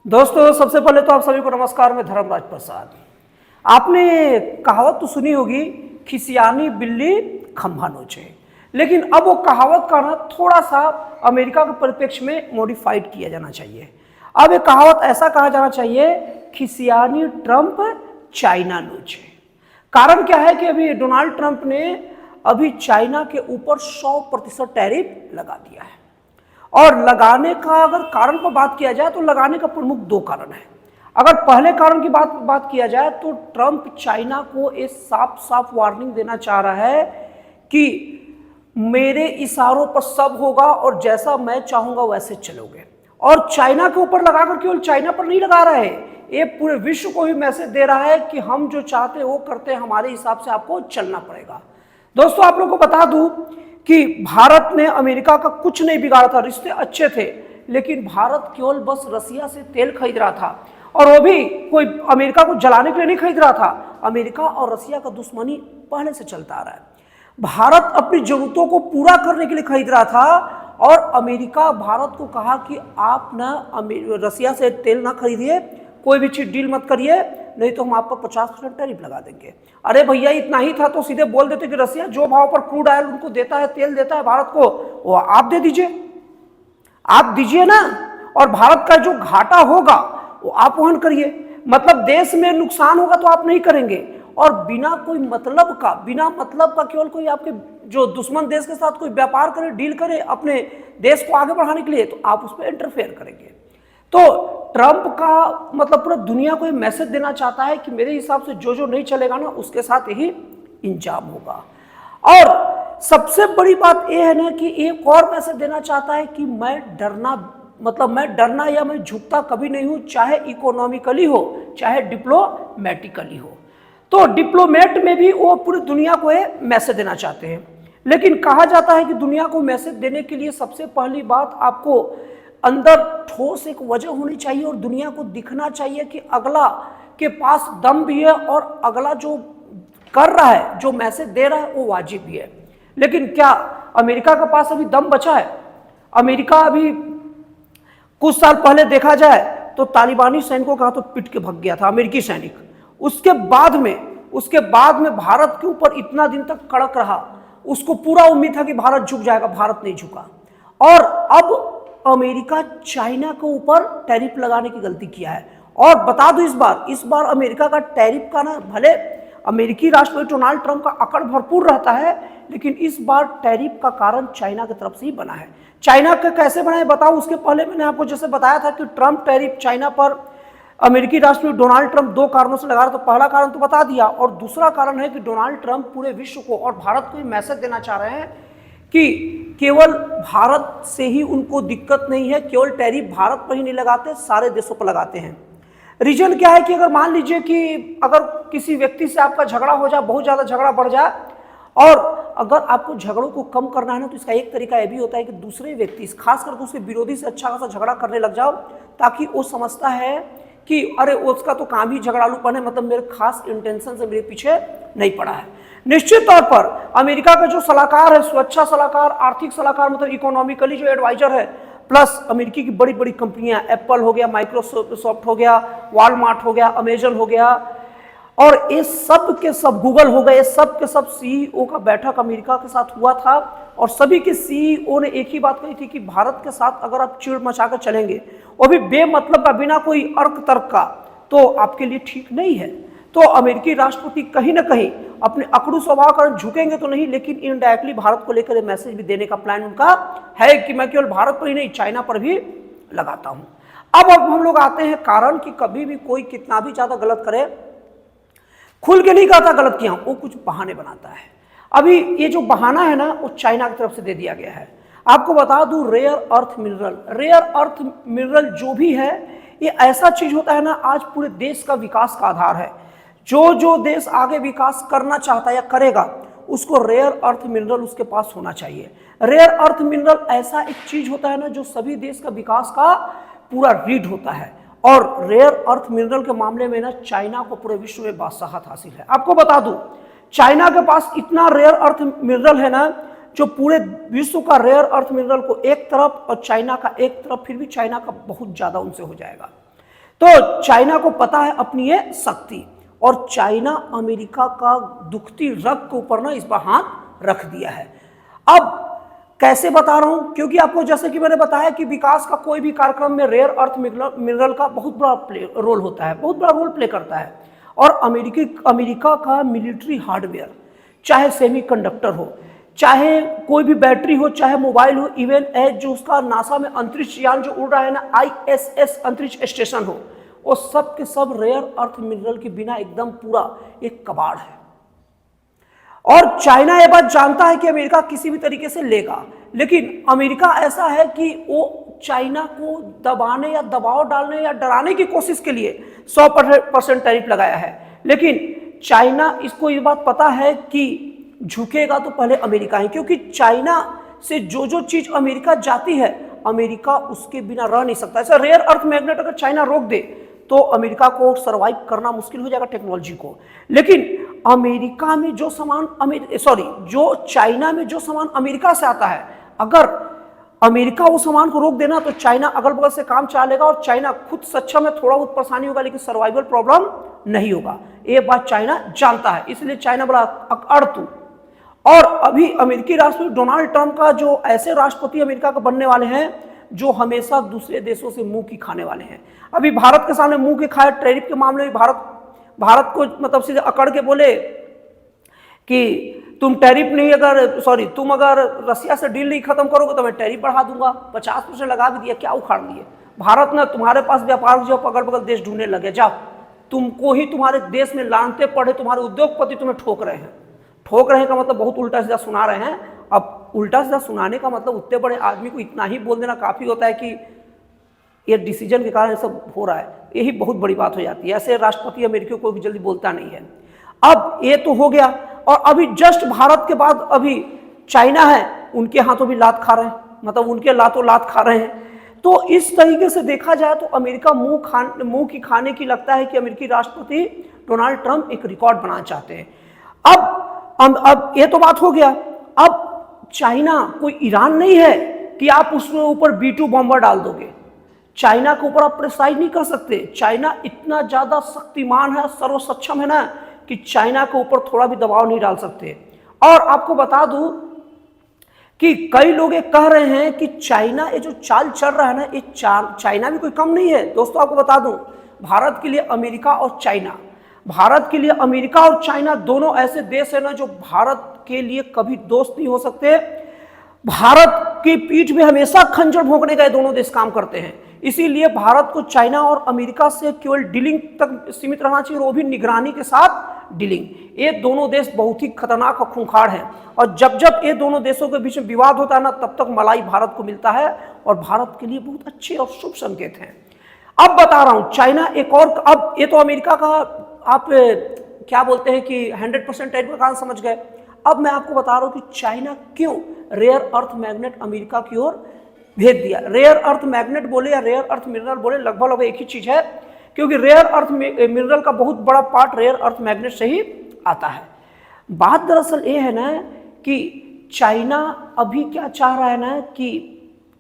दोस्तों, सबसे पहले तो आप सभी को नमस्कार। मैं धर्मराज प्रसाद। आपने कहावत तो सुनी होगी, खिसियानी बिल्ली खंभा नोचे। लेकिन अब वो कहावत का ना थोड़ा सा अमेरिका के परिप्रेक्ष्य में मॉडिफाइड किया जाना चाहिए। अब ये कहावत ऐसा कहा जाना चाहिए, खिसियानी ट्रंप चाइना नोचे। कारण क्या है कि अभी डोनाल्ड ट्रंप ने अभी चाइना के ऊपर 100% टैरिफ लगा दिया है। और लगाने का अगर कारण पर बात किया जाए तो लगाने का प्रमुख दो कारण है। अगर पहले कारण की बात किया जाए तो ट्रंप चाइना को एक साफ साफ वार्निंग देना चाह रहा है कि मेरे इशारों पर सब होगा और जैसा मैं चाहूंगा वैसे चलोगे। और चाइना के ऊपर लगाकर केवल चाइना पर नहीं लगा रहा है, ये पूरे विश्व को भी मैसेज दे रहा है कि हम जो चाहते हैं वो करते हैं, हमारे हिसाब से आपको चलना पड़ेगा। दोस्तों, आप लोगों को बता दूं कि भारत ने अमेरिका का कुछ नहीं बिगाड़ा था, रिश्ते अच्छे थे, लेकिन भारत केवल बस रसिया से तेल खरीद रहा था। और वो भी कोई अमेरिका को जलाने के लिए नहीं खरीद रहा था। अमेरिका और रसिया का दुश्मनी पहले से चलता आ रहा है। भारत अपनी जरूरतों को पूरा करने के लिए खरीद रहा था और अमेरिका भारत को कहा कि आप ना रसिया से तेल ना खरीदिए, कोई भी चीज डील मत करिए, नहीं तो हम आप पर 50% टैरिफ लगा देंगे। अरे भैया, इतना ही था तो सीधे बोल देते कि रसिया जो भाव पर क्रूड ऑयल उनको देता है, तेल देता है भारत को, वो आप दे दीजिए, आप दीजिए ना। और भारत का जो घाटा होगा वो आप वहन करिए। मतलब देश में नुकसान होगा तो आप नहीं करेंगे। और बिना कोई मतलब का केवल कोई आपके जो दुश्मन देश के साथ कोई व्यापार करे, डील करे अपने देश को आगे बढ़ाने के लिए, तो आप उस पर इंटरफेयर करेंगे। तो ट्रंप का मतलब पूरा दुनिया को ये मैसेज देना चाहता है कि मेरे हिसाब से जो जो नहीं चलेगा ना उसके साथ ही इंजाम होगा। और सबसे बड़ी बात यह है ना कि एक और मैसेज देना चाहता है कि मैं डरना या मैं झुकता कभी नहीं हूं, चाहे इकोनॉमिकली हो चाहे डिप्लोमेटिकली हो। तो डिप्लोमेट में भी वो पूरी दुनिया को ये मैसेज देना चाहते हैं। लेकिन कहा जाता है कि दुनिया को मैसेज देने के लिए सबसे पहली बात आपको अंदर ठोस एक वजह होनी चाहिए और दुनिया को दिखना चाहिए कि अगला के पास दम भी है और अगला जो कर रहा है, जो मैसेज दे रहा है वो वाजिब भी है। लेकिन क्या अमेरिका के पास अभी दम बचा है? अमेरिका अभी कुछ साल पहले देखा जाए तो तालिबानी सैनिकों का तो पिट के भाग गया था अमेरिकी सैनिक। उसके बाद में भारत के ऊपर इतना दिन तक कड़क रहा, उसको पूरा उम्मीद था कि भारत झुक जाएगा, भारत नहीं झुका। और अब अमेरिका चाइना के ऊपर टैरिफ लगाने की गलती किया है। और बता दूं, इस बार अमेरिका का टैरिफ का ना, भले अमेरिकी राष्ट्रपति डोनाल्ड ट्रंप का अकड़ भरपूर रहता है, लेकिन इस बार टैरिफ का कारण चाइना की तरफ से ही बना है। चाइना का कैसे बना है बताओ। उसके पहले मैंने आपको जैसे बताया था कि ट्रंप टैरिफ चाइना पर अमेरिकी राष्ट्रपति डोनाल्ड ट्रंप दो कारणों से लगा रहा। तो पहला कारण तो बता दिया, और दूसरा कारण है कि डोनाल्ड ट्रंप पूरे विश्व को और भारत को मैसेज देना चाह रहे हैं कि केवल भारत से ही उनको दिक्कत नहीं है, केवल टैरिफ भारत पर ही नहीं लगाते, सारे देशों पर लगाते हैं। रीजन क्या है कि अगर मान लीजिए कि अगर किसी व्यक्ति से आपका झगड़ा हो जाए, बहुत ज़्यादा झगड़ा बढ़ जाए, और अगर आपको झगड़ों को कम करना है ना, तो इसका एक तरीका यह भी होता है कि दूसरे व्यक्ति, खास करके उसके विरोधी से अच्छा खासा झगड़ा करने लग जाओ, ताकि वो समझता है कि अरे उसका तो काम ही झगड़ालूपन है, मतलब मेरे खास इंटेंशन से मेरे पीछे नहीं पड़ा है। निश्चित तौर पर अमेरिका का जो सलाहकार है, सुरक्षा सलाहकार, आर्थिक सलाहकार, मतलब इकोनॉमिकली जो एडवाइजर है, प्लस अमेरिकी की बड़ी बड़ी कंपनियां, एप्पल हो गया, माइक्रोसॉफ्ट हो गया, वॉलमार्ट हो गया, अमेजन हो गया, और ये सब के सब, गूगल हो गए, सब के सब सीईओ का बैठक अमेरिका के साथ हुआ था। और सभी के सीईओ ने एक ही बात कही थी कि भारत के साथ अगर आप चिड़ मचाकर चलेंगे, वो भी बेमतलब का, बिना कोई अर्क तर्क का, तो आपके लिए ठीक नहीं है। तो अमेरिकी राष्ट्रपति कहीं ना कहीं अपने अकड़ू स्वभाव कारण झुकेंगे तो नहीं, लेकिन इनडायरेक्टली भारत को लेकर मैसेज भी देने का प्लान उनका है कि मैं केवल भारत पर ही नहीं, चाइना पर भी लगाता हूं। अब हम लोग आते हैं कारण कि कभी भी कोई कितना भी ज्यादा गलत करे, खुल के नहीं कहता गलत किया, वो कुछ बहाने बनाता है। अभी ये जो बहाना है ना, वो चाइना की तरफ से दे दिया गया है। आपको बता दूं, रेयर अर्थ मिनरल जो भी है, ये ऐसा चीज होता है ना, आज पूरे देश का विकास का आधार है। जो देश आगे विकास करना चाहता है या करेगा, उसको रेयर अर्थ मिनरल उसके पास होना चाहिए। रेयर अर्थ मिनरल ऐसा एक चीज होता है ना, जो सभी देश का विकास का पूरा रीढ़ होता है। और रेयर अर्थ मिनरल के मामले में ना, चाइना को पूरे विश्व में बादशाहत हासिल है। आपको बता दूं, चाइना के पास इतना रेयर अर्थ मिनरल है ना, जो पूरे विश्व का रेयर अर्थ मिनरल को एक तरफ और चाइना का एक तरफ, फिर भी चाइना का बहुत ज्यादा उनसे हो जाएगा। तो चाइना को पता है अपनी ये शक्ति, और चाइना अमेरिका का दुखती रग के ऊपर ना इस बार हाथ रख दिया है। अब कैसे बता रहा हूं, क्योंकि आपको जैसे कि मैंने बताया कि विकास का कोई भी कार्यक्रम में रेयर अर्थ मिनरल का बहुत बड़ा रोल होता है, बहुत बड़ा रोल प्ले करता है। और अमेरिका का मिलिट्री हार्डवेयर, चाहे सेमीकंडक्टर हो, चाहे कोई भी बैटरी हो, चाहे मोबाइल हो, इवन जो उसका नासा में अंतरिक्ष यान जो उड़ रहा है ना, ISS अंतरिक्ष स्टेशन हो, वो सब के सब रेयर अर्थ मिनरल के बिना एकदम पूरा एक कबाड़ है। और चाइना ये बात जानता है कि अमेरिका किसी भी तरीके से लेगा, लेकिन अमेरिका ऐसा है कि वो चाइना को दबाने या दबाव डालने या डराने की कोशिश के लिए 100% टैरिफ लगाया है। लेकिन चाइना इसको ये बात पता है कि झुकेगा तो पहले अमेरिका ही, क्योंकि चाइना से जो जो चीज अमेरिका जाती है, अमेरिका उसके बिना रह नहीं सकता। ऐसा रेयर अर्थ मैग्नेट अगर चाइना रोक दे तो अमेरिका को सरवाइव करना मुश्किल हो जाएगा टेक्नोलॉजी को। लेकिन अमेरिका में जो सामान जो चाइना में जो सामान अमेरिका से आता है, अगर अमेरिका वो सामान को रोक देना तो चाइना अगल बगल से काम चला लेगा, और चाइना खुद सक्षम है, थोड़ा बहुत परेशानी होगा लेकिन सर्वाइवल प्रॉब्लम नहीं होगा। ये बात चाइना जानता है, इसलिए चाइना बड़ा अड़तू। और अभी अमेरिकी राष्ट्रपति डोनाल्ड ट्रंप का जो ऐसे राष्ट्रपति अमेरिका के बनने वाले हैं जो हमेशा दूसरे देशों से मुंह की खाने वाले हैं। अभी भारत के सामने मुंह के खाए टैरिफ के मामले में भारत को मतलब सीधे अकड़ के बोले कि तुम अगर रसिया से डील नहीं खत्म करोगे तो मैं टैरिफ बढ़ा दूंगा, 50% लगा भी दिया। क्या उखाड़ दिए भारत ने? तुम्हारे पास व्यापार जो अगल बगल देश ढूंढने लगे, जाओ तुमको ही तुम्हारे देश में लानते पड़े, तुम्हारे उद्योगपति तुम्हें ठोक रहे हैं। ठोक रहे का मतलब बहुत उल्टा सीधा सुना रहे हैं। अब उल्टा सीधा सुनाने का मतलब उतने बड़े आदमी को इतना ही बोल देना काफ़ी होता है कि ये डिसीजन के कारण ये सब हो रहा है, यही बहुत बड़ी बात हो जाती है। ऐसे राष्ट्रपति अमेरिका को भी जल्दी बोलता नहीं है। अब ये तो हो गया, और अभी जस्ट भारत के बाद अभी चाइना है, उनके हाथों भी लात खा रहे हैं, मतलब उनके लातों लात खा रहे हैं। तो इस तरीके से देखा जाए तो अमेरिका मुंह की खाने की लगता है कि अमेरिकी राष्ट्रपति डोनाल्ड ट्रंप एक रिकॉर्ड बनाना चाहते हैं। अब ये तो बात हो गया। अब चाइना कोई ईरान नहीं है कि आप उसके ऊपर B2 बॉम्बर डाल दोगे। चाइना के ऊपर आप प्रेसाइज नहीं कर सकते। चाइना इतना ज्यादा शक्तिमान है, सर्वसक्षम है ना, कि चाइना के ऊपर थोड़ा भी दबाव नहीं डाल सकते। और आपको बता दूं कि कई लोग ये कह रहे हैं कि चाइना ये जो चाल चल रहा है ना, ये चाइना भी कोई कम नहीं है। दोस्तों आपको बता दूं, भारत के लिए अमेरिका और चाइना दोनों ऐसे देश है ना जो भारत के लिए कभी दोस्त नहीं हो सकते। भारत की पीठ में हमेशा खंजर भोंकने का ये दोनों देश काम करते हैं। इसीलिए भारत को चाइना और अमेरिका से केवल डीलिंग तक सीमित रहना चाहिए, और वो भी निगरानी के साथ डीलिंग। ये दोनों देश बहुत ही खतरनाक और खूंखार हैं, और जब जब ये दोनों देशों के बीच में विवाद होता है ना, तब तक मलाई भारत को मिलता है, और भारत के लिए बहुत अच्छे और शुभ संकेत हैं। अब बता रहा हूं चाइना एक और, अब ये तो अमेरिका का आप क्या बोलते हैं कि 100% टैरिफ का कारण समझ गए। अब मैं आपको बता रहा हूं कि चाइना क्यों रेयर अर्थ मैग्नेट अमेरिका की ओर भेज दिया। रेयर अर्थ मैग्नेट बोले या रेयर अर्थ मिनरल बोले, लगभग एक ही चीज है, क्योंकि रेयर अर्थ मिनरल का बहुत बड़ा पार्ट रेयर अर्थ मैग्नेट से ही आता है। बात दरअसल ये है ना कि चाइना अभी क्या चाह रहा है ना, कि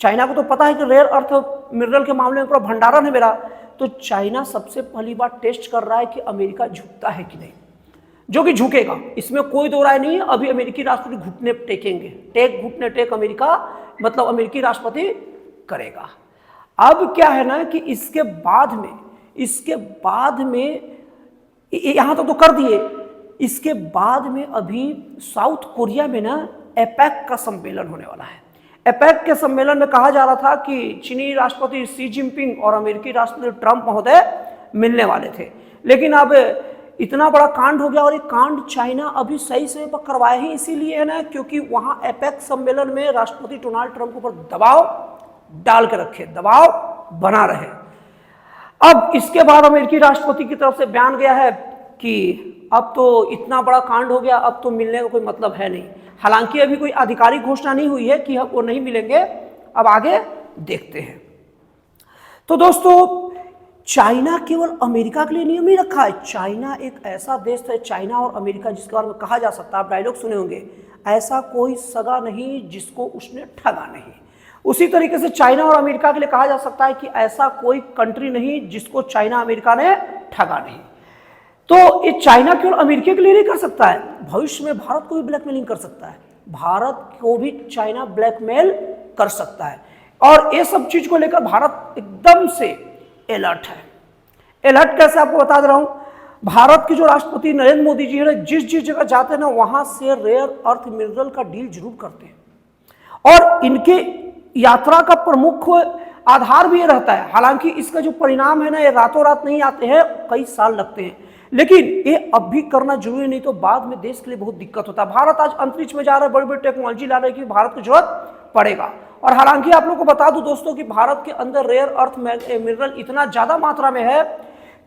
चाइना को तो पता है कि रेयर अर्थ मिनरल के मामले में पूरा भंडारण है मेरा, तो चाइना सबसे पहली बार टेस्ट कर रहा है कि अमेरिका झुकता है कि नहीं, जो कि झुकेगा, इसमें कोई दो राय नहीं है। अभी अमेरिकी राष्ट्रपति घुटने टेकेंगे, टेक अमेरिका, मतलब अमेरिकी राष्ट्रपति करेगा। अब क्या है ना कि इसके बाद में यहां तो कर दिए, इसके बाद में अभी साउथ कोरिया में ना एपेक का सम्मेलन होने वाला है। एपेक के सम्मेलन में कहा जा रहा था कि चीनी राष्ट्रपति शी जिनपिंग और अमेरिकी राष्ट्रपति ट्रंप महोदय मिलने वाले थे, लेकिन अब इतना बड़ा कांड हो गया। और ये कांड चाइना अभी सही से करवाया ही इसीलिए है ना, क्योंकि वहां एपेक सम्मेलन में राष्ट्रपति डोनाल्ड ट्रंप के ऊपर दबाव डाल के रखे, दबाव बना रहे। अब इसके बाद अमेरिकी राष्ट्रपति की तरफ से बयान गया है कि अब तो इतना बड़ा कांड हो गया, अब तो मिलने का कोई मतलब है नहीं। हालांकि अभी कोई आधिकारिक घोषणा नहीं हुई है कि वो नहीं मिलेंगे, अब आगे देखते हैं। तो दोस्तों चाइना केवल अमेरिका के लिए नियम नहीं रखा है। चाइना एक ऐसा देश है, चाइना और अमेरिका, जिसके बारे में कहा जा सकता है, आप डायलॉग सुने होंगे, ऐसा कोई सगा नहीं जिसको उसने ठगा नहीं। उसी तरीके से चाइना और अमेरिका के लिए कहा जा सकता है कि ऐसा कोई कंट्री नहीं जिसको चाइना अमेरिका ने ठगा नहीं। तो ये चाइना केवल अमेरिका के लिए नहीं कर सकता है, भविष्य में भारत को भी ब्लैकमेलिंग कर सकता है, भारत को भी चाइना ब्लैकमेल कर सकता है। और ये सब चीज को लेकर भारत एकदम से अलर्ट है। अलर्ट कैसे आपको बता दे रहा हूं, भारत के जो राष्ट्रपति नरेंद्र मोदी जी है, जिस जिस जगह जाते हैं ना वहां से रेयर अर्थ मिनरल का डील जरूर करते हैं और इनके यात्रा का प्रमुख आधार भी ये रहता है। हालांकि इसका जो परिणाम है ना, ये रातों रात नहीं आते हैं, कई साल लगते हैं, लेकिन ये अब भी करना जरूरी, नहीं तो बाद में देश के लिए बहुत दिक्कत होता है। भारत आज अंतरिक्ष में जा रहा है, बड़ी बड़ी टेक्नोलॉजी ला रहा है कि भारत को जरूरत पड़ेगा। और हालांकि आप लोग को बता दूं दोस्तों कि भारत के अंदर रेयर अर्थ मिनरल इतना ज्यादा मात्रा में है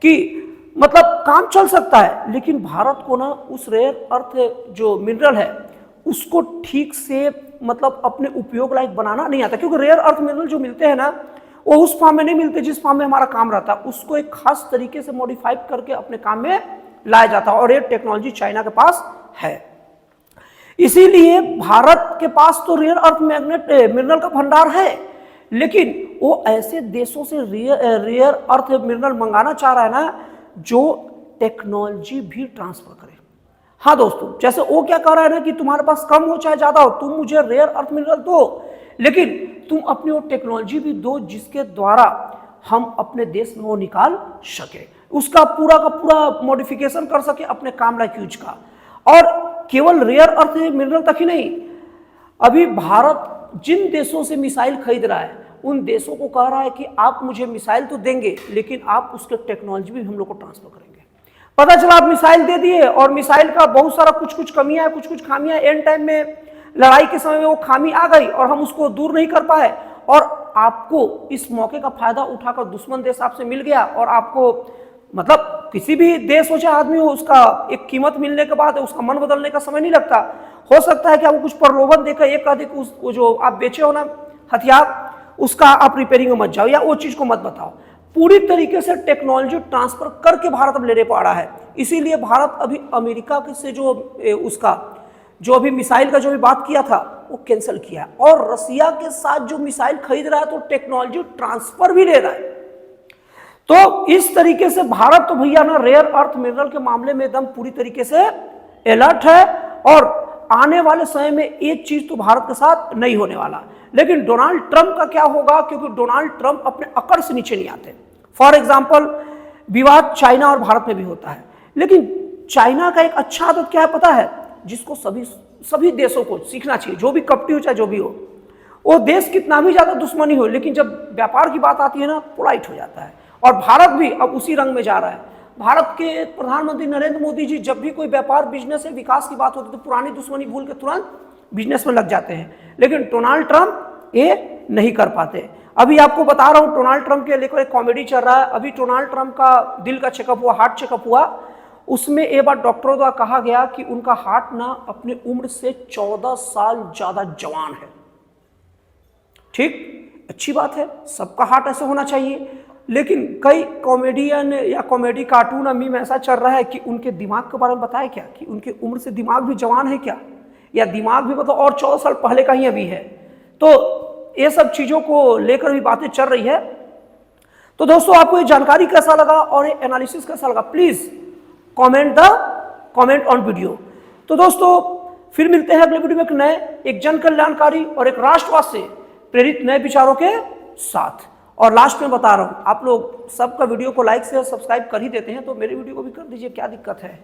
कि मतलब काम चल सकता है, लेकिन भारत को ना उस रेयर अर्थ जो मिनरल है उसको ठीक से मतलब अपने उपयोग लायक बनाना नहीं आता, क्योंकि रेयर अर्थ मिनरल जो मिलते हैं ना वो उस फॉर्म में नहीं मिलते जिस फॉर्म में हमारा काम रहता है, उसको एक खास तरीके से मॉडिफाई करके अपने काम में लाया जाता है और ये टेक्नोलॉजी चाइना के पास है। इसीलिए भारत के पास तो रेयर अर्थ मिनरल का भंडार है, लेकिन वो ऐसे देशों से रेयर अर्थ मिनरल मंगाना चाह रहा है ना जो टेक्नोलॉजी भी ट्रांसफर करे। हाँ दोस्तों, जैसे वो क्या कह रहा है ना कि तुम्हारे पास कम हो चाहे ज्यादा हो, तुम मुझे रेयर अर्थ मिनरल दो, लेकिन तुम अपनी वो टेक्नोलॉजी भी दो जिसके द्वारा हम अपने देश में वो निकाल सके, उसका पूरा का पूरा मॉडिफिकेशन कर सके अपने काम लायक यूज का। और केवल रेयर अर्थ मिनरल तक ही नहीं, अभी भारत जिन देशों से मिसाइल खरीद रहा है उन देशों को कह रहा है कि आप मुझे मिसाइल तो देंगे, लेकिन आप उसके टेक्नोलॉजी भी हम लोग को ट्रांसफर करेंगे। पता चला आप मिसाइल दे दिए और मिसाइल का बहुत सारा कुछ कुछ कमियां, कुछ कुछ खामियां, एंड टाइम में लड़ाई के समय में वो खामी आ गई और हम उसको दूर नहीं कर पाए, और आपको इस मौके का फायदा उठाकर दुश्मन देश आपसे मिल गया और आपको मतलब किसी भी देश हो चाहे आदमी हो, उसका एक कीमत मिलने के बाद उसका मन बदलने का समय नहीं लगता। हो सकता है कि आपको कुछ प्रलोभन देकर एक अधिक उस जो आप बेचे हो ना हथियार, उसका आप रिपेयरिंग में मत जाओ या वो चीज को मत बताओ। पूरी तरीके से टेक्नोलॉजी ट्रांसफर करके भारत अब लेने पा रहा है। इसीलिए भारत अभी अमेरिका से जो उसका जो अभी मिसाइल का जो भी बात किया था वो कैंसिल किया, और रसिया के साथ जो मिसाइल खरीद रहा है तो टेक्नोलॉजी ट्रांसफर भी ले रहा है। तो इस तरीके से भारत तो भैया ना रेयर अर्थ मिनरल के मामले में एकदम पूरी तरीके से अलर्ट है, और आने वाले समय में एक चीज तो भारत के साथ नहीं होने वाला। लेकिन डोनाल्ड ट्रंप का क्या होगा, क्योंकि डोनाल्ड ट्रंप अपने अकड़ से नीचे नहीं आते। फॉर एग्जाम्पल विवाद चाइना और भारत में भी होता है, लेकिन चाइना का एक अच्छा आदत क्या है पता है, जिसको सभी देशों को सीखना चाहिए, जो भी कपटी हो चाहे जो भी हो, वो देश कितना भी ज्यादा दुश्मनी हो, लेकिन जब व्यापार की बात आती है ना पोलाइट हो जाता है। और भारत भी अब उसी रंग में जा रहा है। भारत के प्रधानमंत्री नरेंद्र मोदी जी जब भी कोई व्यापार बिजनेस है विकास की बात होती है तो पुरानी दुश्मनी भूल के तुरंत बिजनेस में लग जाते हैं, लेकिन डोनाल्ड ट्रंप ये नहीं कर पाते। अभी आपको बता रहा हूं डोनाल्ड ट्रंप के लेकर एक कॉमेडी चल रहा है। अभी डोनाल्ड ट्रंप का दिल का चेकअप हुआ, हार्ट चेकअप हुआ, उसमें एक बार डॉक्टरों द्वारा कहा गया कि उनका हार्ट ना अपनी उम्र से 14 साल ज्यादा जवान है। ठीक, अच्छी बात है, सबका हार्ट ऐसे होना चाहिए, लेकिन कई कॉमेडियन या कॉमेडी कार्टून मीम ऐसा चल रहा है कि उनके दिमाग के बारे में बताया क्या कि उनके उम्र से दिमाग भी जवान है क्या, या दिमाग भी मतलब और 14 साल पहले का ही अभी है। तो ये सब चीजों को लेकर भी बातें चल रही है। तो दोस्तों आपको ये जानकारी कैसा लगा और ये एनालिसिस कैसा लगा, प्लीज कमेंट ऑन वीडियो। तो दोस्तों फिर मिलते हैं अगले वीडियो में एक नए, एक जन कल्याणकारी और एक राष्ट्रवाद से प्रेरित नए विचारों के साथ। और लास्ट में बता रहा हूं, आप लोग सबका वीडियो को लाइक से सब्सक्राइब कर ही देते हैं, तो मेरे वीडियो को भी कर दीजिए, क्या दिक्कत है।